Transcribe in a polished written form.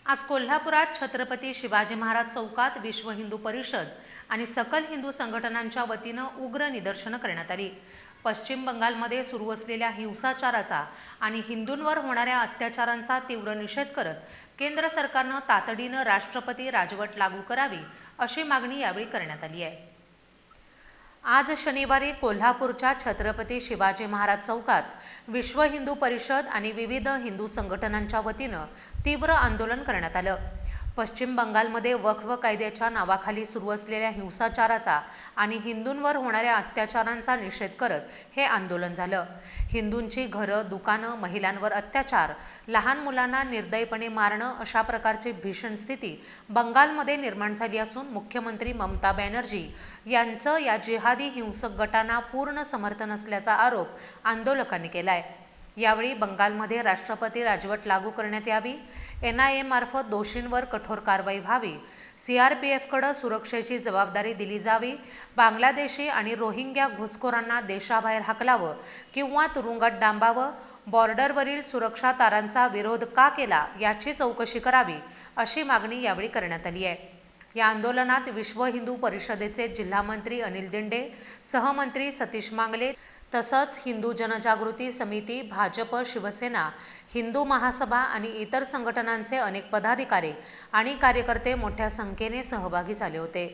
आज कोल्हापुरात छत्रपती शिवाजी महाराज चौकात विश्व हिंदू परिषद आणि सकल हिंदू संघटनांच्या वतीनं उग्र निदर्शनं करण्यात आली। पश्चिम बंगालमध्ये सुरू असलेल्या हिंसाचाराचा आणि हिंदूंवर होणाऱ्या अत्याचारांचा तीव्र निषेध करत केंद्र सरकारनं तातडीनं राष्ट्रपती राजवट लागू करावी अशी मागणी यावेळी करण्यात आली आहे। आज शनिवारी कोल्हापूरच्या छत्रपती शिवाजी महाराज चौकात विश्व हिंदू परिषद आणि विविध हिंदू संघटनांच्या वतीनं तीव्र आंदोलन करण्यात आलं। पश्चिम बंगालमध्ये वक्फ कायद्याच्या नावाखाली सुरू असलेल्या हिंसाचाराचा आणि हिंदूंवर होणाऱ्या अत्याचारांचा निषेध करत हे आंदोलन झालं। हिंदूंची घरं, दुकानं, महिलांवर अत्याचार, लहान मुलांना निर्दयीपणे मारणं अशा प्रकारची भीषण स्थिती बंगालमध्ये निर्माण झाली असून मुख्यमंत्री ममता बॅनर्जी यांचं या जिहादी हिंसक गटांना पूर्ण समर्थन असल्याचा आरोप आंदोलकांनी केलाय। यावेळी बंगालमध्ये राष्ट्रपती राजवट लागू करण्यात यावी, NIA मार्फत दोषींवर कठोर कारवाई व्हावी, CRPFकडे सुरक्षेची जबाबदारी दिली जावी, बांगलादेशी आणि रोहिंग्या घुसखोरांना देशाबाहेर हाकलावं किंवा तुरुंगात डांबावं, बॉर्डरवरील सुरक्षा तारांचा विरोध का केला याची चौकशी करावी अशी मागणी यावेळी करण्यात आली आहे। या आंदोलनात विश्व हिंदू परिषदेचे जिल्हामंत्री अनिल दिंडे, सहमंत्री सतीश मांगले तसंच हिंदू जनजागृती समिती, भाजप, शिवसेना, हिंदू महासभा आणि इतर संघटनांचे अनेक पदाधिकारी आणि कार्यकर्ते मोठ्या संख्येने सहभागी झाले होते।